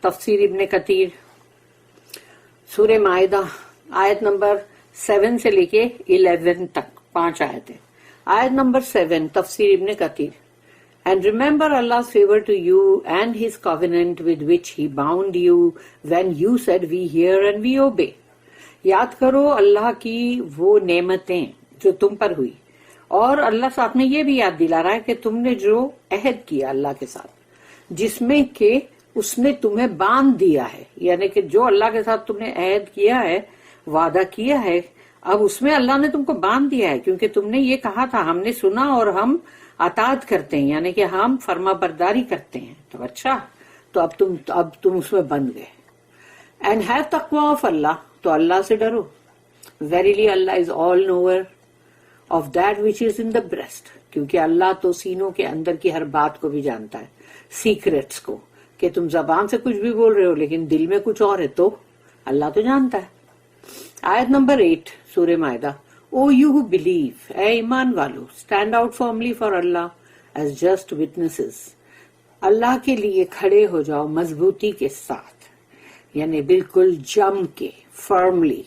تفسیر ابن کثیر سورہ مائدہ آیت نمبر 7 سے لے کے 11 تک 5 آیتیں. آیت نمبر 7 تفسیر ابن کثیر. And remember Allah's favor to you and His covenant with which He bound you when you said we hear and we obey. یاد کرو اللہ کی وہ نعمتیں جو تم پر ہوئی، اور اللہ صاحب نے یہ بھی یاد دلا رہا ہے کہ تم نے جو عہد کیا اللہ کے ساتھ، جس میں کہ اس نے تمہیں باندھ دیا ہے، یعنی کہ جو اللہ کے ساتھ تم نے عہد کیا ہے، وعدہ کیا ہے، اب اس میں اللہ نے تم کو باندھ دیا ہے، کیونکہ تم نے یہ کہا تھا ہم نے سنا اور ہم اطاعت کرتے ہیں، یعنی کہ ہم فرما برداری کرتے ہیں. تو اچھا، تو اب تم اس میں بند گئے. اینڈ ہیو تقوی آف اللہ، تو اللہ سے ڈرو. Verily Allah is all knower of that which is in the breast, کیونکہ اللہ تو سینوں کے اندر کی ہر بات کو بھی جانتا ہے، سیکریٹس کو، کہ تم زبان سے کچھ بھی بول رہے ہو لیکن دل میں کچھ اور ہے تو اللہ تو جانتا ہے. آیت نمبر 8 سورہ مائدہ. O you who believe, اے ایمان والو، stand out firmly for Allah as just witnesses. اللہ کے لیے کھڑے ہو جاؤ مضبوطی کے ساتھ، یعنی بالکل جم کے، firmly,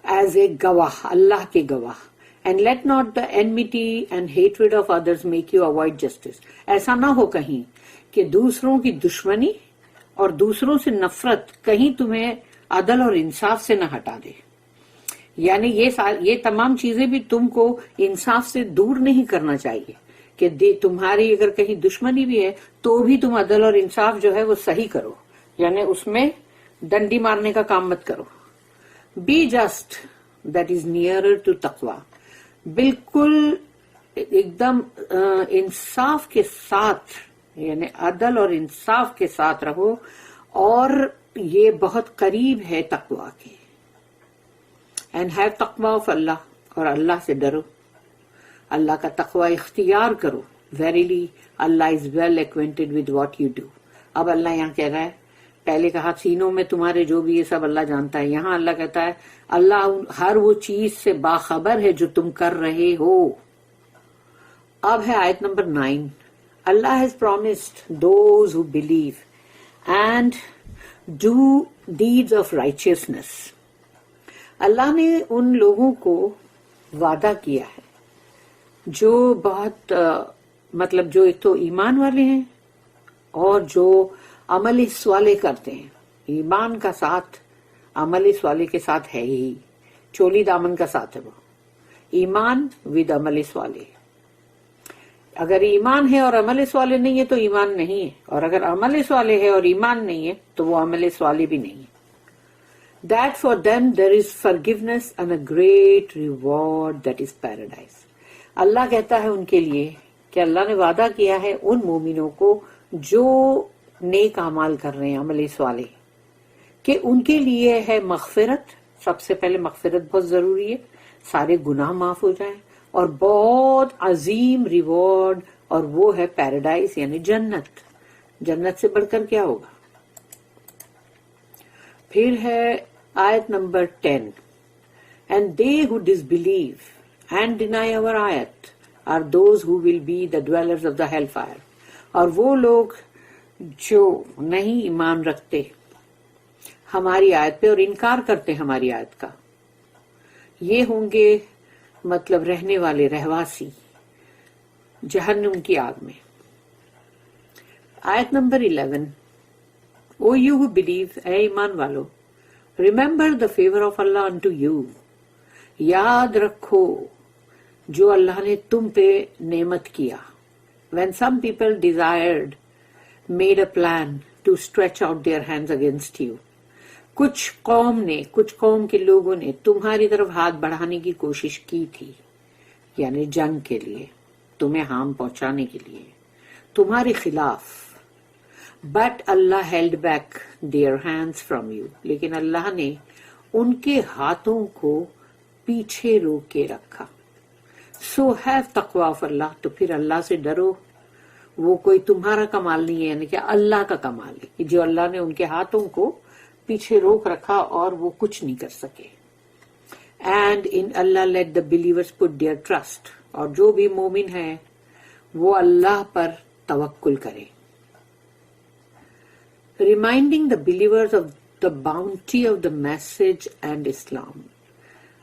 as a گواہ، اللہ کے گواہ. And let not the enmity and hatred of others make you avoid justice. ایسا نہ ہو کہیں کہ دوسروں کی دشمنی اور دوسروں سے نفرت کہیں تمہیں عدل اور انصاف سے نہ ہٹا دے. یعنی یہ تمام چیزیں بھی تم کو انصاف سے دور نہیں کرنا چاہیے، کہ تمہاری اگر کہیں دشمنی بھی ہے تو بھی تم عدل اور انصاف جو ہے وہ صحیح کرو، یعنی اس میں ڈنڈی مارنے کا کام مت کرو. Be just that is nearer to تقوی. بالکل ایک دم انصاف کے ساتھ، یعنی عدل اور انصاف کے ساتھ رہو، اور یہ بہت قریب ہے تقوی کے. اینڈ ہیو تقوی آف اللہ، اور اللہ سے ڈرو، اللہ کا تقوی اختیار کرو. Verily Allah is well acquainted with what you do. اب اللہ یہاں کہہ رہا ہے، پہلے کہا سینوں میں تمہارے جو بھی یہ سب اللہ جانتا ہے، یہاں اللہ کہتا ہے اللہ ہر وہ چیز سے باخبر ہے جو تم کر رہے ہو. اب ہے آیت نمبر 9. Allah has promised those who believe and do deeds of righteousness. Allah نے ان لوگوں کو وعدہ کیا ہے جو بہت مطلب جو ایک تو ایمان والے ہیں اور جو عمل صالح کرتے ہیں. ایمان کا ساتھ عمل صالح کے ساتھ ہے ہی، چولی دامن کا ساتھ ہے وہ، ایمان ود عمل صالح. اگر ایمان ہے اور عمل صالح نہیں ہے تو ایمان نہیں ہے، اور اگر عمل صالح ہے اور ایمان نہیں ہے تو وہ عمل صالح بھی نہیں ہے. That for them there is forgiveness and a great reward that is paradise. اللہ کہتا ہے ان کے لیے کہ اللہ نے وعدہ کیا ہے ان مومنوں کو جو نیک اعمال کر رہے ہیں، عمل صالح، کہ ان کے لیے ہے مغفرت. سب سے پہلے مغفرت بہت ضروری ہے، سارے گناہ معاف ہو جائیں، اور بہت عظیم ریوارڈ، اور وہ ہے پیراڈائز یعنی جنت. جنت سے بڑھ کر کیا ہوگا. پھر ہے آیت number 10. And they who disbelieve and deny our ayat are those who will be the dwellers of the hellfire. اور وہ لوگ جو نہیں ایمان رکھتے ہماری آیت پہ اور انکار کرتے ہماری آیت کا، یہ ہوں گے مطلب رہنے والے رہواسی جہنم کی آگ میں. آیت number 11. O you who believe, اے ایمان والو، remember the favor of Allah unto you. یاد رکھو جو اللہ نے تم پہ نعمت کیا. When some people desired, made a plan to stretch out their hands against you. کچھ قوم کے لوگوں نے تمہاری طرف ہاتھ بڑھانے کی کوشش کی تھی، یعنی جنگ کے لیے، تمہیں ہارم پہنچانے کے لیے، تمہارے خلاف. But Allah held back their hands from you. لیکن اللہ نے ان کے ہاتھوں کو پیچھے روک کے رکھا. So have taqwa of Allah. تو پھر اللہ سے ڈرو. وہ کوئی تمہارا کمال نہیں ہے، یعنی کہ اللہ کا کمال ہے کہ جو اللہ نے ان کے ہاتھوں کو پیچھے روک رکھا اور وہ کچھ نہیں کر سکے. And in Allah let the believers put their trust. اور جو بھی مومن ہے وہ اللہ پر توکل کرے. reminding the believers of the bounty of the message and Islam.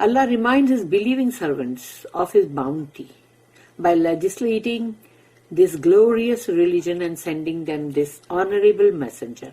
Allah reminds his believing servants of his bounty by legislating this glorious religion and sending them this honorable messenger.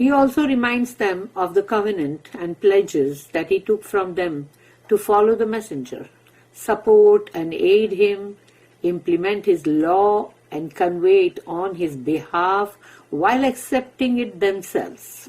He also reminds them of the covenant and pledges that he took from them to follow the messenger, support and aid him, implement his law and convey it on his behalf while accepting it themselves.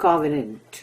covenant,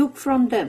took from them,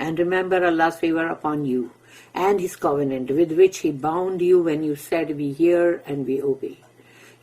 And remember Allah's favor upon you and his covenant with which he bound you when you said we hear and we obey.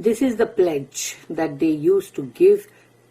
This is the pledge that they used to give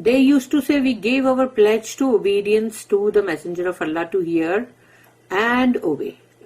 They used to say we gave our pledge to obedience to the messenger of Allah to hear and obey.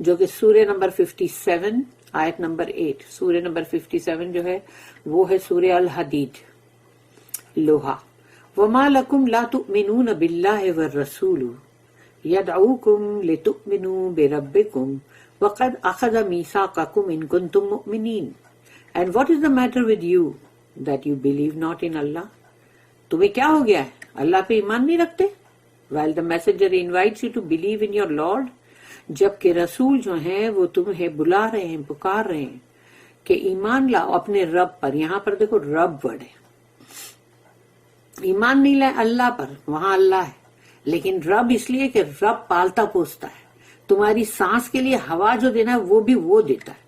جو کہ سورہ number 57 آیت number 8. سورہ number 57 جو ہے وہ ہے سورہ الحدید، لوہا. وما لکم لا تؤمنون باللہ والرسول یدعوکم لتؤمنوا بربکم وقد اخذ میثاقکم ان کنتم مؤمنین. And what is the matter with you that you believe not in Allah? تمہیں کیا ہو گیا ہے؟ اللہ پہ ایمان نہیں رکھتے؟ While the messenger invites you to believe in your Lord, جبکہ رسول جو ہیں وہ تمہیں بلا رہے ہیں، پکار رہے ہیں کہ ایمان لاؤ اپنے رب پر. یہاں پر دیکھو رب ورڈ ہے، ایمان نہیں لائے اللہ پر، وہاں اللہ ہے، لیکن رب اس لیے کہ رب پالتا پوستا ہے. تمہاری سانس کے لیے ہوا جو دینا ہے وہ بھی وہ دیتا ہے.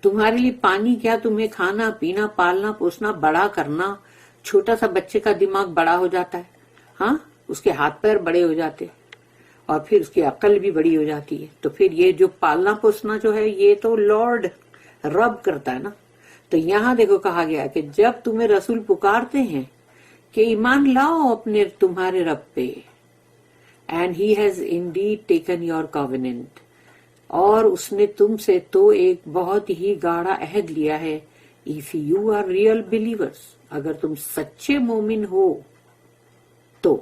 تمہارے لیے پانی کیا، تمہیں کھانا پینا، پالنا پوسنا، بڑا کرنا. چھوٹا سا بچے کا دماغ بڑا ہو جاتا ہے، ہاں، اس کے ہاتھ پیر بڑے ہو جاتے اور پھر اس کی عقل بھی بڑی ہو جاتی ہے. تو پھر یہ جو پالنا پوسنا جو ہے یہ تو لارڈ رب کرتا ہے نا. تو یہاں دیکھو کہا گیا کہ جب تمہیں رسول پکارتے ہیں کہ ایمان لاؤ اپنے تمہارے رب پہ، and he has indeed taken your covenant, اور اس نے تم سے تو ایک بہت ہی گاڑھا عہد لیا ہے. If you are real believers, اگر تم سچے مومن ہو تو،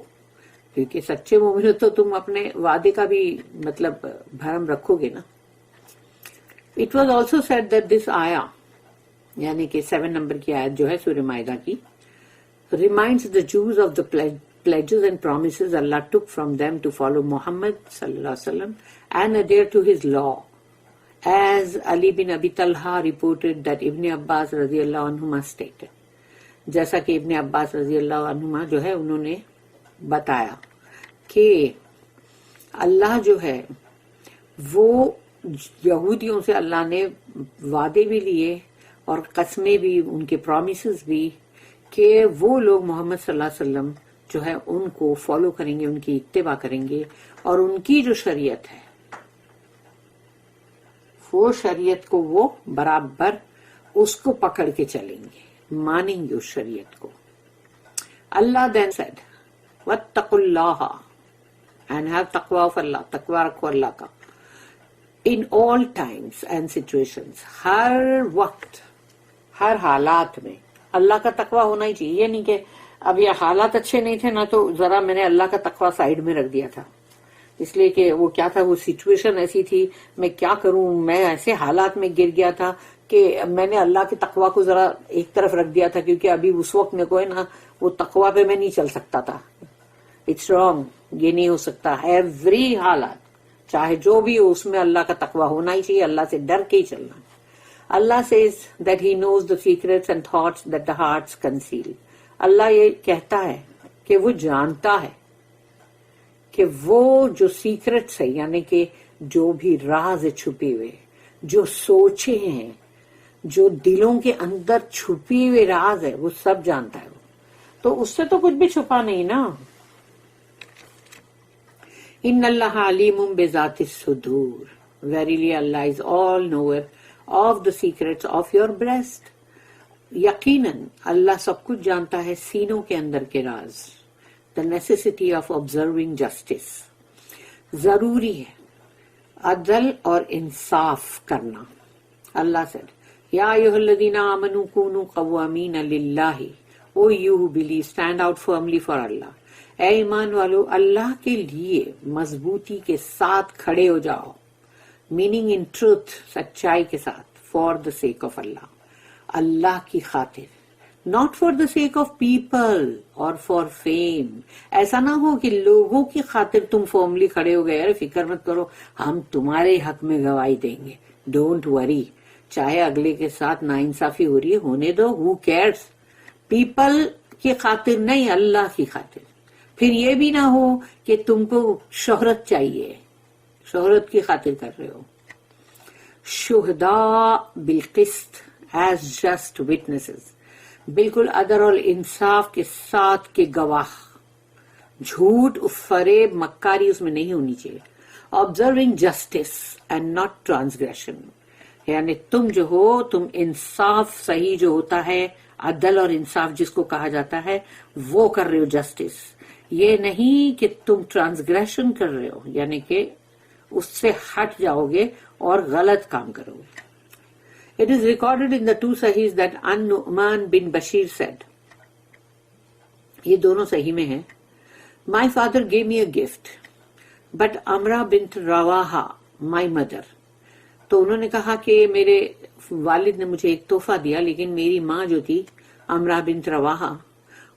کیونکہ سچے مومن ہو تو تم اپنے وعدے کا بھی مطلب بھرم رکھو گے نا. It was also said that this آیا، یعنی کہ 7 نمبر کی آیت جو ہے سورہ مائدہ کی، reminds the Jews of the pledges and promises Allah took from them to follow Muhammad sallallahu alaihi wasallam and adhere to his law. As Ali bin Abi Talha reported that Ibn Abbas radiyallahu anhuma stated. جیسا کہ ابن عباس رضی اللہ عنہما جو ہے انہوں نے بتایا کہ اللہ جو ہے وہ یہودیوں سے اللہ نے وعدے بھی لیے اور قسمیں بھی، ان کے پرومیسز بھی، کہ وہ لوگ محمد صلی اللہ علیہ وسلم جو ہے ان کو فالو کریں گے، ان کی اتباع کریں گے، اور ان کی جو شریعت ہے وہ شریعت کو وہ برابر اس کو پکڑ کے چلیں گے، مانیں گے اس شریعت کو. اللہ then said وَاتَّقُوا اللَّهَ and have taqwa of Allah، تقوی رکھو اللہ کا، in all times and situations، ہر وقت ہر حالات میں اللہ کا تقوی ہونا ہی چاہیے. یہ نہیں کہ اب یہ حالات اچھے نہیں تھے نا تو ذرا میں نے اللہ کا تقوی سائیڈ میں رکھ دیا تھا، اس لیے کہ وہ کیا تھا، وہ سچویشن ایسی تھی، میں کیا کروں، میں ایسے حالات میں گر گیا تھا کہ میں نے اللہ کے تقوی کو ذرا ایک طرف رکھ دیا تھا، کیونکہ ابھی اس وقت میں کوئی نا وہ تقوی پہ میں نہیں چل سکتا تھا. اٹس رانگ، یہ نہیں ہو سکتا. ایوری حالات چاہے جو بھی ہو اس میں اللہ کا تقوی ہونا ہی چاہیے، اللہ سے ڈر کے ہی چلنا. اللہ says that he knows the secrets and thoughts that the hearts conceal. اللہ یہ کہتا ہے کہ وہ جانتا ہے کہ وہ جو سیکرٹس ہے، یعنی کہ جو بھی راز چھپے ہوئے، جو سوچے ہیں، جو دلوں کے اندر چھپی ہوئے راز ہے، وہ سب جانتا ہے. تو اس سے تو کچھ بھی چھپا نہیں نا. ان اللہ علیم بذات الصدور، verily Allah is all knower of the secrets of your breast. یقیناً اللہ سب کچھ جانتا ہے سینوں کے اندر کے راز. The necessity of observing justice، ضروری ہے عدل اور انصاف کرنا. اللہ said یا ایھا الذین آمنوا کونوا قوامین للہ، O you who believe stand out firmly for Allah. اے ایمان والو اللہ کے لیے مضبوطی کے ساتھ کھڑے ہو جاؤ، میننگ ان ٹروتھ، سچائی کے ساتھ، فار دا سیک آف اللہ، اللہ کی خاطر، not for the sake of people اور فار فیم. ایسا نہ ہو کہ لوگوں کی خاطر تم فارملی کھڑے ہو گئے، ارے فکر مت کرو ہم تمہارے حق میں گواہی دیں گے، ڈونٹ وری، چاہے اگلے کے ساتھ ناانصافی ہو رہی ہے ہونے دو، ہو کیئرس. پیپل کی خاطر نہیں، اللہ کی خاطر. پھر یہ بھی نہ ہو کہ تم کو شہرت چاہیے، شہرت کی خاطر کر رہے ہو. شہداء بالقسط ایز جسٹ وٹنسز، بالکل عدل اور انصاف کے ساتھ کے گواہ. جھوٹ، فریب، مکاری اس میں نہیں ہونی چاہیے. Observing justice and not transgression, یعنی تم جو ہو تم انصاف، صحیح جو ہوتا ہے، عدل اور انصاف جس کو کہا جاتا ہے وہ کر رہے ہو، جسٹس. یہ نہیں کہ تم ٹرانسگریشن کر رہے ہو، یعنی کہ اس سے ہٹ جاؤ گے اور غلط کام کرو گے. It is recorded in the two Sahihs that An-Nu'man bin Bashir said, یہ دونوں صحیح میں ہیں, My father gave me a gift, but Amra bint Rawaha, my mother. تو انہوں نے کہا کہ میرے والد نے مجھے ایک تحفہ دیا, لیکن میری ماں جو تھی امرا بنت رواحہ,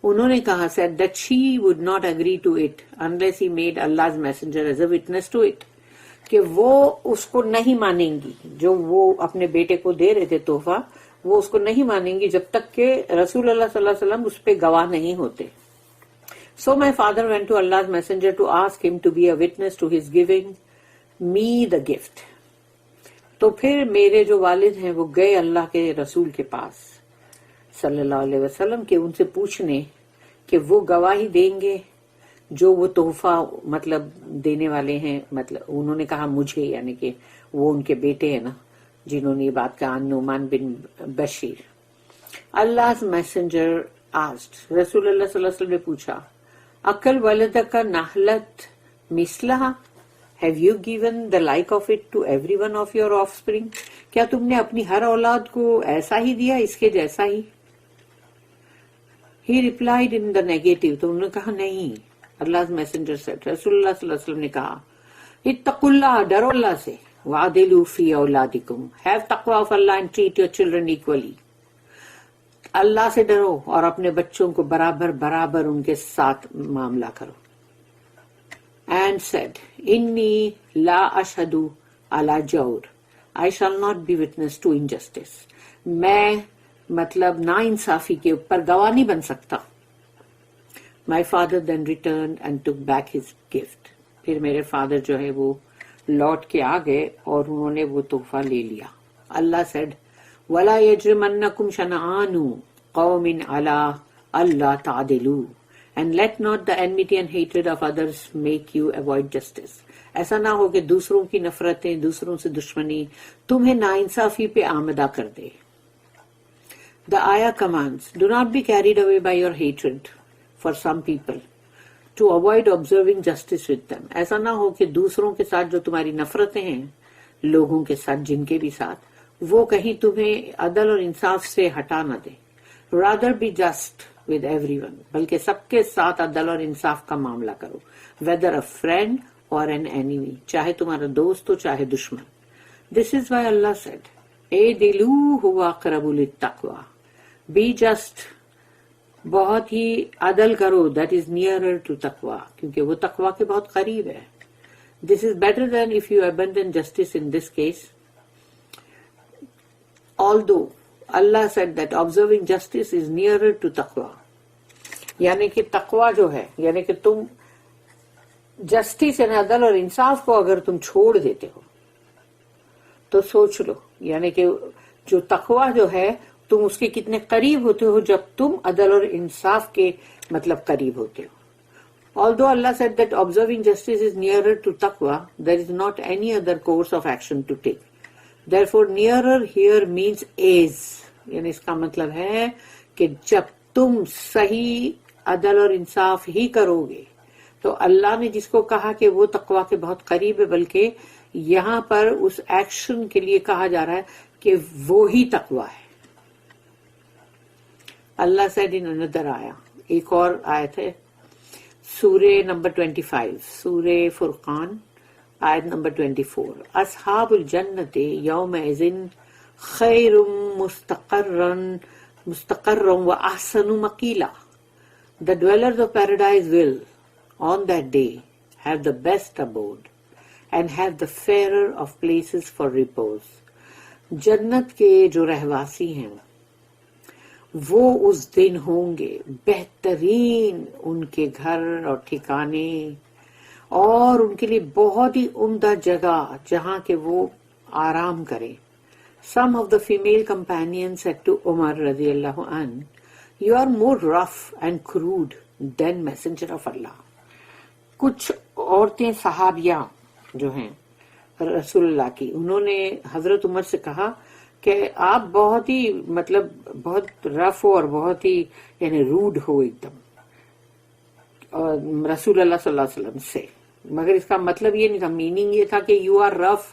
انہوں نے کہا said that she would not agree to it unless he made Allah's messenger as a witness to it, کہ وہ اس کو نہیں مانیں گی, جو وہ اپنے بیٹے کو دے رہے تھے تحفہ, وہ اس کو نہیں مانیں گی جب تک کہ رسول اللہ صلی اللہ علیہ وسلم اس پہ گواہ نہیں ہوتے. So my father went to Allah's messenger to ask him to be a witness to his giving me the gift. تو پھر میرے جو والد ہیں وہ گئے اللہ کے رسول کے پاس صلی اللہ علیہ وسلم کہ ان سے پوچھنے کہ وہ گواہی دیں گے جو وہ تحفہ مطلب دینے والے ہیں. مطلب انہوں نے کہا مجھے, یعنی کہ وہ ان کے بیٹے ہیں نا جنہوں نے یہ بات کہا, نعمان بن بشیر. Allah's messenger asked, رسول اللہ صلی اللہ علیہ وسلم نے پوچھا, اکل ولدک نحلت مثلہا, Have you given the like of it to every one of your offspring? کیا تم نے اپنی ہر اولاد کو ایسا ہی دیا, اس کے جیسا ہی؟ He replied in the negative. تو انہوں نے کہا نہیں. Allah's messenger said, رسول اللہ صلی اللہ علیہ وسلم نے کہا, اتقوا اللہ, ڈرو اللہ سے, وعدلوا فی اولادکم, have taqwa of Allah and treat your children equally. اللہ سے ڈرو اور اپنے بچوں کو برابر برابر ان کے ساتھ معاملہ کرو. And said, Inni la ashhadu ala jawr. I shall not be witness to injustice. میں مطلب نا انصافی کے اوپر گواہ نہیں بن سکتا. My father then returned and took back his gift. پھر میرے فادر جو ہے وہ لوٹ کے آ گئے اور انہوں نے وہ تحفہ لے لیا. اللہ said, وَلَا يَجْرِمَنَّكُمْ شَنَآنُ قَوْمٍ عَلَىٰ أَلَّا تَعْدِلُوا. And let not the enmity and hatred of others make you avoid justice. ایسا نہ ہو کہ دوسروں کی نفرتیں, دوسروں سے دشمنی تمہیں ناانصافی پہ آمدہ کر دے. The ayah commands, do not be carried away by your hatred for some people to avoid observing justice with them. ایسا نہ ہو کہ دوسروں کے ساتھ جو تمہاری نفرتیں ہیں, لوگوں کے ساتھ جن کے بھی ساتھ, وہ کہیں تمہیں عدل اور انصاف سے ہٹا نہ دے. Rather be just with everyone. بلکہ سب کے ساتھ عدل اور انصاف کا معاملہ کرو. Whether a friend or an enemy. چاہے تمہارا دوست ہو چاہے دشمن. This is why Allah said, اعدلوا هو اقرب للتقوى. Be just. بہت ہی عدل کرو. That is nearer to taqwa. کیونکہ وہ تقوی کے بہت قریب ہے. This is better than if you abandon justice in this case. Although Allah said that observing justice is nearer to taqwa. یعنی کہ تقوی جو ہے, یعنی کہ تم جسٹس یعنی عدل اور انصاف کو اگر تم چھوڑ دیتے ہو تو سوچ لو, یعنی کہ جو تقوی جو ہے تم اس کے کتنے قریب ہوتے ہو جب تم عدل اور انصاف کے مطلب قریب ہوتے ہو. Although Allah said that observing justice is nearer to taqwa, there is not any other course of action to take. Therefore, nearer here means is. یعنی اس کا مطلب ہے کہ جب تم صحیح عدل اور انصاف ہی کرو گے تو اللہ نے جس کو کہا کہ وہ تقوی کے بہت قریب ہے, بلکہ یہاں پر اس ایکشن کے لیے کہا جا رہا ہے کہ وہی تقوی ہے. اللہ said in another ayah, ایک اور آیت ہے سورہ نمبر 25, سورہ فرقان آیت نمبر 24, اصحاب الجنت یومئذ خیر مستقرا واحسن مقیلا. The dwellers of paradise will, on that day, have the best abode and have the fairer of places for repose. جنت کے جو رہواسی ہیں وہ اس دن ہوں گے بہترین ان کے گھر اور ٹھکانے, اور ان کے لیے بہت ہی عمدہ جگہ جہاں کہ وہ آرام کریں. Some of the female companions said to Umar radiallahu anh, you are more rough and crude than messenger of Allah. کچھ عورتیں صحابیہ جو ہیں رسول اللہ کی, انہوں نے حضرت عمر سے کہا کہ آپ بہت ہی مطلب بہت رف ہو اور بہت ہی یعنی روڈ ہو ایک دم رسول اللہ صلی اللہ علیہ وسلم سے. مگر اس کا مطلب یہ نہیں تھا، میننگ یہ تھا کہ you are rough,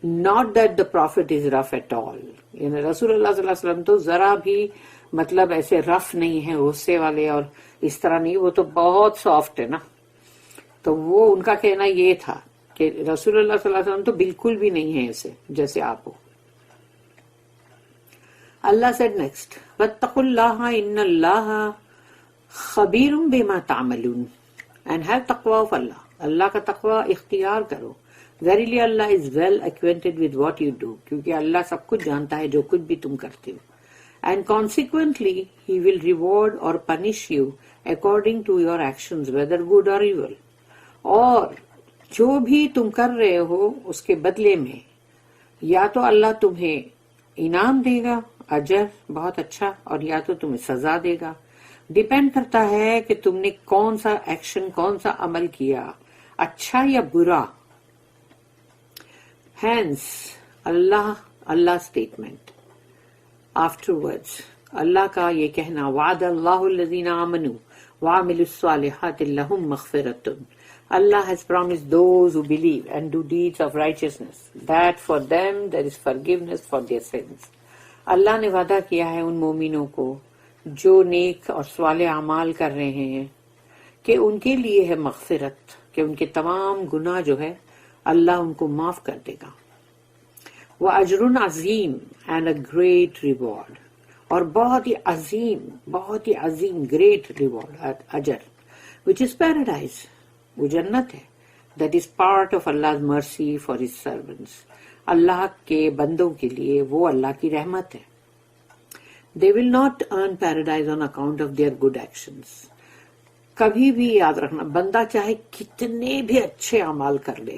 not that the prophet is rough at all. یعنی رسول اللہ صلی اللہ علیہ وسلم تو ذرا بھی مطلب ایسے رف نہیں ہے، غصے والے اور اس طرح نہیں، وہ تو بہت سافٹ ہے نا. تو وہ ان کا کہنا یہ تھا کہ رسول اللہ صلی اللہ علیہ وسلم تو بالکل بھی نہیں ہے ایسے جیسے آپ ہو. اللہ said next وَاتَّقُوا اللَّهَ إِنَّ اللَّهَ خَبِيرٌ بِمَا تَعْمَلُونَ. and have taqwa of Allah. اللہ کا تقوی اختیار کرو. Verily Allah is well acquainted with what you do. کیونکہ اللہ سب کچھ جانتا ہے جو کچھ بھی تم کرتے ہو. And consequently He will reward or punish you according to your actions, whether good or evil. اور جو بھی تم کر رہے ہو اس کے بدلے میں یا تو اللہ تمہیں انعام دے گا، اجر بہت اچھا، اور یا تو تمہیں سزا دے گا. ڈیپینڈ کرتا ہے کہ تم نے کون سا ایکشن، کون سا عمل کیا، اچھا یا برا. ہینس اللہ اسٹیٹمنٹ afterwards اللہ کا یہ کہنا وعد اللہ الذین آمنوا وعملوا الصالحات لہم مغفرۃ. Allah has promised those who believe and do deeds of righteousness that for them there is forgiveness for their sins. اللہ نے وعدہ کیا ہے ان مومنوں کو جو نیک اور صالح اعمال کر رہے ہیں کہ ان کے لیے ہے مغفرت، کہ ان کے تمام گناہ جو ہے اللہ ان کو معاف کر دے گا. وَأَجْرٌ عَظِيمٌ and a great reward. اور بہت ہی عظیم گریٹ ریوارڈ، اجر، which is paradise. وہ جنت ہے. That is part of Allah's mercy for His servants. اللہ کے بندوں کے لیے وہ اللہ کی رحمت ہے. They will not earn paradise on account of their good actions. کبھی بھی یاد رکھنا، بندہ چاہے کتنے بھی اچھے اعمال کر لے،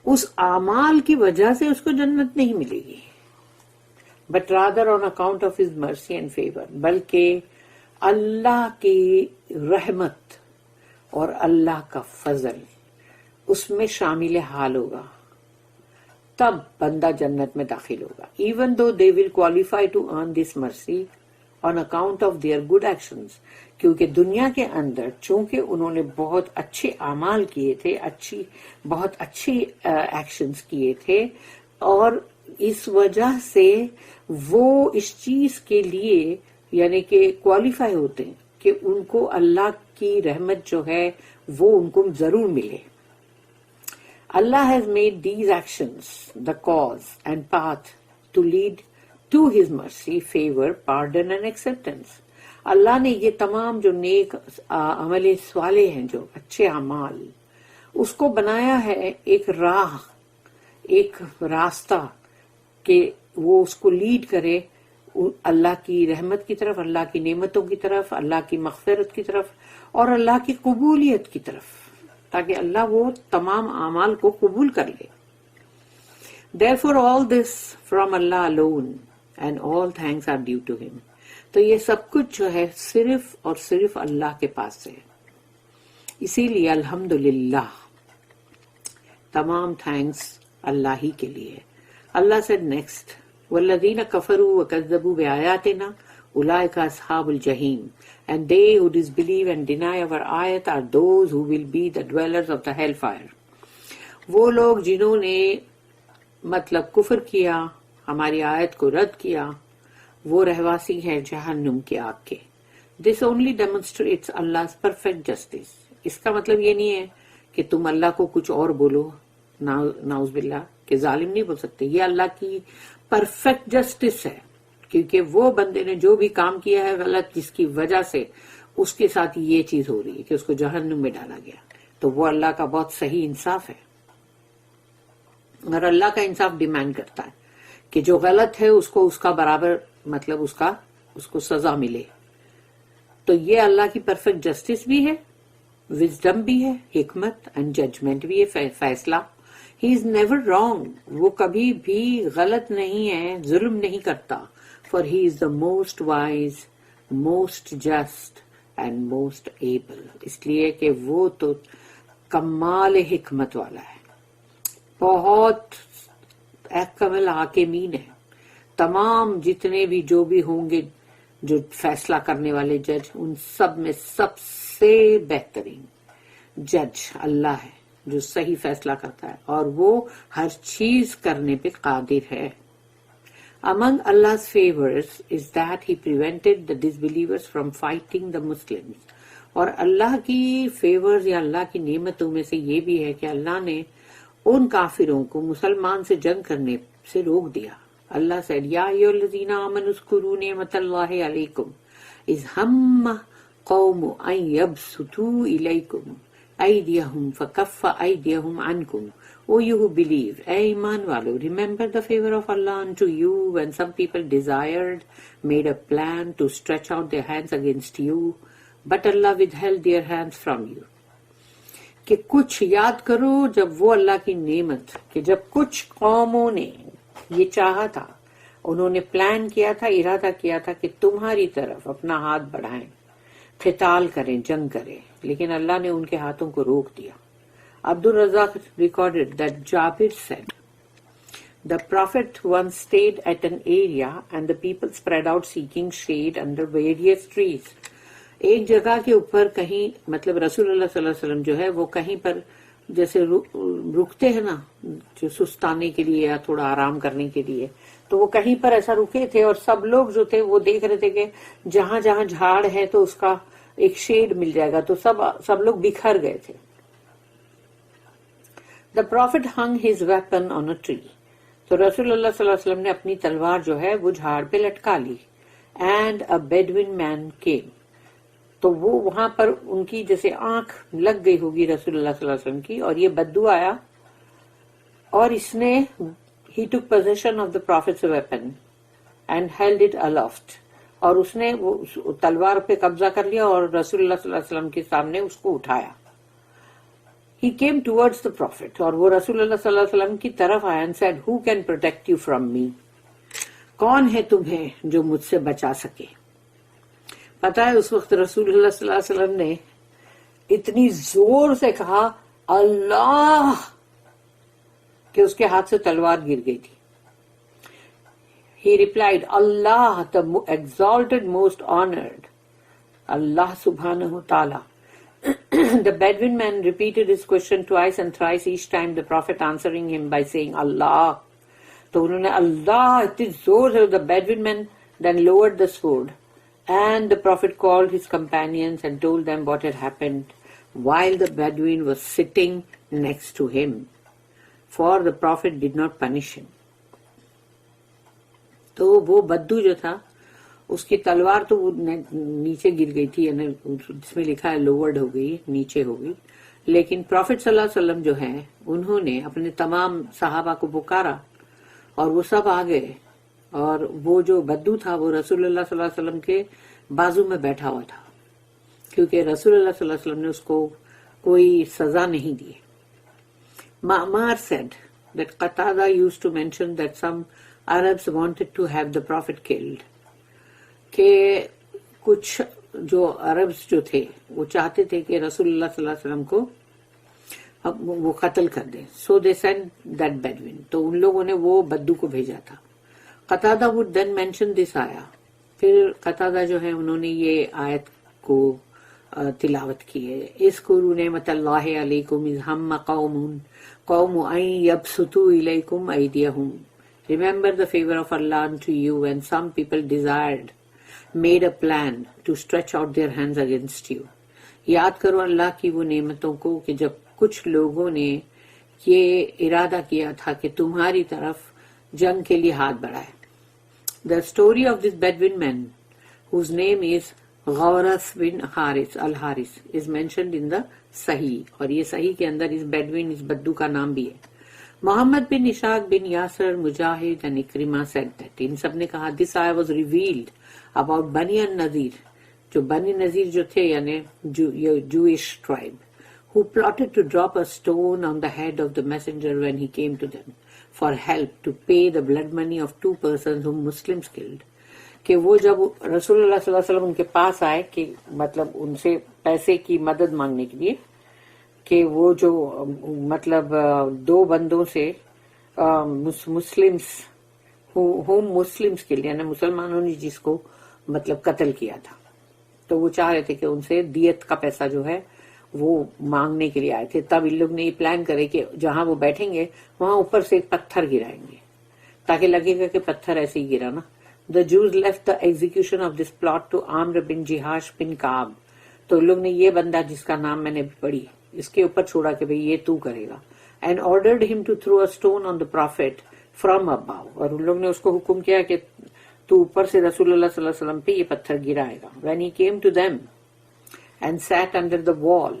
اس اعمال کی وجہ سے اس کو جنت نہیں ملے گی. But rather on account of His mercy and favor. بلکہ اللہ کی رحمت اور اللہ کا فضل اس میں شامل حال ہوگا، تب بندہ جنت میں داخل ہوگا. Even though they will qualify to earn this mercy on account of their good actions. کیونکہ دنیا کے اندر چونکہ انہوں نے بہت اچھے اعمال کیے تھے، بہت اچھی ایکشنز کیے تھے، اور اس وجہ سے وہ اس چیز کے لیے یعنی کہ کوالیفائی ہوتے ہیں کہ ان کو اللہ کی رحمت جو ہے وہ ان کو ضرور ملے. Allah has made these actions the cause and path to lead to His mercy, favor, pardon and acceptance. اللہ نے یہ تمام جو نیک عمل صالح ہیں، جو اچھے اعمال، اس کو بنایا ہے ایک راہ، ایک راستہ کہ وہ اس کو لیڈ کرے اللہ کی رحمت کی طرف، اللہ کی نعمتوں کی طرف، اللہ کی مغفرت کی طرف اور اللہ کی قبولیت کی طرف، تاکہ اللہ وہ تمام اعمال کو قبول کر لے. Therefore all this from Allah alone and all thanks are due to Him. تو یہ سب کچھ جو ہے صرف اور صرف اللہ کے پاس سے ہے. اسی لیے الحمدللہ تمام تھینکس اللہ ہی کے لیے. اللہ said next وَالَّذِينَ كَفَرُوا وَكَذَّبُوا بِآيَاتِنَا أُولَٰئِكَ أَصْحَابُ الْجَحِيمِ. And they who disbelieve and deny our ayat are those who will be the dwellers of the hellfire. وہ لوگ جنہوں نے مطلب کفر کیا، ہماری آیت کو رد کیا، وہ رہواسی ہیں جہنم کی آگ کے. This only demonstrates Allah's perfect justice. اس کا مطلب یہ نہیں ہے کہ تم اللہ کو کچھ اور بولو، نعوذ باللہ، کہ ظالم نہیں بول سکتے. یہ اللہ کی پرفیکٹ جسٹس ہے، کیونکہ وہ بندے نے جو بھی کام کیا ہے غلط، جس کی وجہ سے اس کے ساتھ یہ چیز ہو رہی ہے کہ اس کو جہنم میں ڈالا گیا، تو وہ اللہ کا بہت صحیح انصاف ہے. اور اللہ کا انصاف ڈیمانڈ کرتا ہے کہ جو غلط ہے اس کو اس کا برابر مطلب اس کو سزا ملے. تو یہ اللہ کی پرفیکٹ جسٹس بھی ہے، وزڈم بھی ہے، حکمت اینڈ ججمنٹ بھی ہے، فیصلہ. He is never wrong. وہ کبھی بھی غلط نہیں ہے، ظلم نہیں کرتا. For he is the most wise, most just and most able. اس لیے کہ وہ تو کمال حکمت والا ہے، بہت اکمل حاکمین ہے. تمام جتنے بھی جو بھی ہوں گے جو فیصلہ کرنے والے جج، ان سب میں سب سے بہترین، جج اللہ ہے جو صحیح فیصلہ کرتا ہے اور وہ ہر چیز کرنے پہ قادر ہے. Among Allah's favors is that he prevented the disbelievers from fighting the Muslims. اور اللہ کی فیورز یا اللہ کی نعمتوں میں سے یہ بھی ہے کہ اللہ نے ان کافروں کو مسلمان سے جنگ کرنے سے روک دیا. اللہ said, یا ایھا الذین آمنوا اذکروا نعمت اللہ علیکم اذ ہم قوم ان یبسطوا الیکم ایدیہم فکف ایدیہم عنکم. O you who believe, اے ایمان والو, remember the favor of Allah unto you when some people desired, made a plan to stretch out their hands against you, but Allah withheld their hands from you. کہ کچھ یاد کرو جب وہ اللہ کی نعمت کہ جب کچھ قوموں نے یہ چاہا تھا, انہوں نے پلان کیا تھا, ارادہ کیا تھا کہ تمہاری طرف اپنا ہاتھ بڑھائیں, قتال کریں, جنگ کریں, لیکن اللہ نے ان کے ہاتھوں کو روک دیا. Abdul Razak recorded that Jabir said, the Prophet once stayed at an area and the people spread out seeking shade under various trees. ایک جگہ کے اوپر کہیں مطلب رسول اللہ صلی اللہ علیہ وسلم جو ہے وہ کہیں پر جیسے رکتے ہیں نا جو سستانے کے لیے یا تھوڑا آرام کرنے کے لیے, تو وہ کہیں پر ایسا رکے تھے اور سب لوگ جو تھے وہ دیکھ رہے تھے کہ جہاں جہاں جھاڑ ہے تو اس کا ایک شیڈ مل جائے گا, تو سب لوگ بکھر گئے تھے. The Prophet hung his weapon on a tree. تو رسول اللہ صلی اللہ علیہ وسلم نے اپنی تلوار جو ہے وہ جھاڑ پہ لٹکا لی. And a Bedouin man came. تو وہ وہاں پر ان کی جیسے آنکھ لگ گئی ہوگی رسول اللہ صلی اللہ علیہ وسلم کی, اور یہ بدو آیا اور اس نے he took possession of the Prophet's weapon and held it aloft. اور اس نے وہ تلوار پہ قبضہ کر لیا اور رسول اللہ صلی اللہ علیہ وسلم کے سامنے اس کو اٹھایا. He came towards the Prophet, اور وہ رسول اللہ صلی اللہ علیہ وسلم کی طرف آیا and said, who can protect you from me? کون ہے تمہیں جو مجھ سے بچا سکے؟ پتا ہے اس وقت رسول اللہ صلی اللہ علیہ وسلم نے اتنی زور سے کہا اللہ کہ اس کے ہاتھ سے تلوار گر گئی تھی. He replied, Allah, the exalted, most honored, Allah subhanahu wa ta'ala. The Bedouin man repeated his question twice and thrice, each time the Prophet answering him by saying Allah. تو انہوں نے اللہ اتنی زور سے. The Bedouin man then lowered the sword and the Prophet called his companions and told them what had happened while the Bedouin was sitting next to him, for the Prophet did not punish him. تو وہ بدو جو تھا اس کی تلوار تو وہ نیچے گر گئی تھی, یعنی جس میں لکھا ہے لوورڈ ہو گئی, نیچے ہو گئی, لیکن پروفٹ صلی اللہ علیہ وسلم جو ہیں انہوں نے اپنے تمام صحابہ کو پکارا اور وہ سب آ گئے, اور وہ جو بدو تھا وہ رسول اللہ صلی اللہ علیہ وسلم کے بازو میں بیٹھا ہوا تھا, کیونکہ رسول اللہ صلی اللہ علیہ وسلم نے اس کو کوئی سزا نہیں دی. Ma'mar said that Qatada used to mention that some Arabs wanted to have the Prophet killed. کہ کچھ جو عربs جو تھے وہ چاہتے تھے کہ رسول اللہ صلی اللہ علیہ وسلم کو وہ قتل کر دیں. So they sent that Bedouin. تو ان لوگوں نے وہ بدو کو بھیجا تھا. قتادہ would then mention this آیا. پھر قتادہ جو ہے انہوں نے یہ آیت کو تلاوت کی ہے. اذکروا نعمت اللہ علیکم اذ ہم قوم ان یبسطوا الیکم ایدیہم. Remember the favor of Allah unto you when some people desired, made a plan to stretch out their hands against you. یاد کرو اللہ کی وہ نعمتوں کو کہ جب کچھ لوگوں نے یہ ارادہ کیا تھا کہ تمہاری طرف جنگ کے لیے ہاتھ بڑھائے. The story of this Bedouin man, whose name is غورث bin Haris al-Harith, is mentioned in the Sahih. اور یہ صحیح کے اندر اس Bedouin, اس بدو کا نام بھی ہے. محمد بن اشاق بن یاسر, مجاہد and اکرمہ said that, ان سب نے کہا this ayah was revealed about Bani an-Nadir, جو بنی نذیر جو تھے یعنی Jewish tribe, who plotted to drop a stone on the head of the messenger when he came to them for help to pay the blood money of 2 persons whom Muslims killed. کہ وہ جب رسول اللہ صلی اللہ علیہ وسلم ان کے پاس آئے کہ مطلب ان سے پیسے کی مدد مانگنے کے لیے کہ وہ جو مطلب 2 بندوں سے مسلمس ہوم مسلمس کے لیے یعنی مسلمانوں نے جس کو مطلب قتل کیا تھا, تو وہ چاہ رہے تھے کہ ان سے دیت کا پیسہ جو ہے وہ مانگنے کے لیے آئے تھے. تب ان لوگ نے یہ پلان کرے کہ جہاں وہ بیٹھیں گے وہاں اوپر سے ایک پتھر گرائیں گے تاکہ لگے گا کہ پتھر ایسے ہی گرا نا. The Jews left the execution of this plot to Amr bin Jihash bin Ka'ab. تو لوگ نے یہ بندہ جس کا نام میں نے پڑھی اس کے اوپر چھوڑا کہ بھئی یہ تو کرے گا. And ordered him to throw a stone on the prophet from above. اور ان لوگ نے اس کو حکم کیا کہ تو اوپر سے رسول اللہ صلی اللہ علیہ وسلم پہ یہ پتھر گرائے گا. When he came to them and sat under the wall.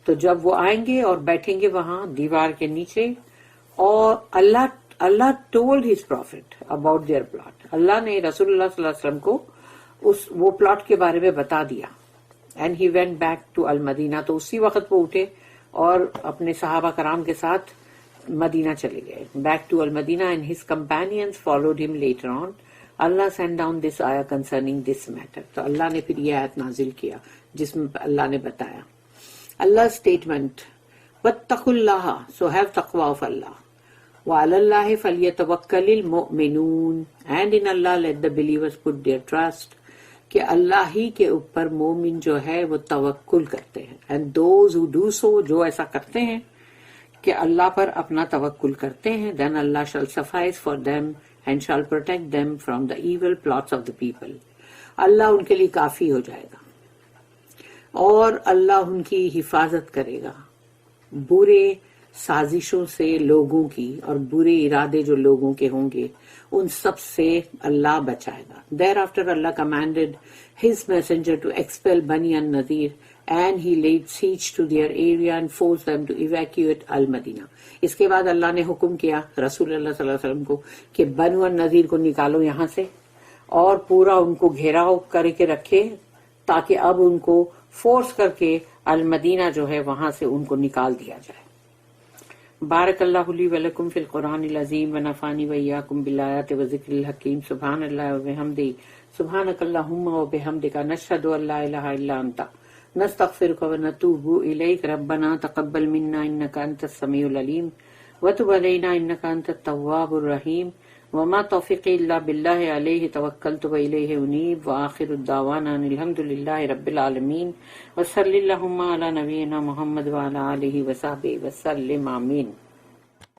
تو جب وہ آئیں گے اور بیٹھیں گے وہاں دیوار کے نیچے, اور اللہ told his prophet about their plot. اللہ نے رسول اللہ صلی اللہ علیہ وسلم کو وہ پلاٹ کے بارے میں بتا دیا. And he went back to المدینہ. تو اسی وقت وہ اٹھے اور اپنے صحابہ کرام کے ساتھ مدینہ چلے گئے. Back to المدینہ and his companions followed him later on. Allah sent down this ayah concerning this matter. تو اللہ نے پھر یہ آیت نازل کیا جس میں اللہ نے بتایا. Allah's statement, وَاتَّقُوا اللَّهَ, so have taqwa of Allah. وَعَلَى اللَّهِ فَلْيَتَوَكَّلِ الْمُؤْمِنُونَ, and in Allah let the believers put their trust. کہ اللہ ہی کے اوپر مومن جو ہے وہ توکل کرتے ہیں. And those who do so, جو ایسا کرتے ہیں کہ اللہ پر اپنا توکل کرتے ہیں, then Allah shall suffice for them and shall protect them from the evil plots of the people. اللہ ان کے لیے کافی ہو جائے گا اور اللہ ان کی حفاظت کرے گا برے سازشوں سے لوگوں کی, اور برے ارادے جو لوگوں کے ہوں گے ان سب سے اللہ بچائے گا. Thereafter Allah commanded his messenger to expel Bani an-Nadir, and he laid siege to their area and forced them to evacuate al-Madinah. اس کے بعد اللہ نے حکم کیا رسول اللہ صلی اللہ علیہ وسلم کو کہ بنو النذیر کو نکالو یہاں سے, اور پورا ان کو گھیراؤ کر کے رکھے تاکہ اب ان کو فورس کر کے المدینہ جو ہے وہاں سے ان کو نکال دیا جائے. بارک اللہ لی ولکم فی القرآن العظیم ونفعنی وإیاکم بالآیات وذکر الحکیم. سبحان اللہ وبحمدہ, سبحانک اللہم وبحمدک, نشہد ان لا الہ الا انت, نستغفرک ونتوب الیک. ربنا تقبل منا انک انت السمیع العلیم وتب علینا انک انت التواب الرحیم. وما توفیقی الا باللہ علیہ توکلت والیہ انیب. وآخر الدعوانا ان الحمد للہ رب العالمین. وصلی اللہم علی نبینا محمد وعلی آلہ وصحبہ وسلم. آمین.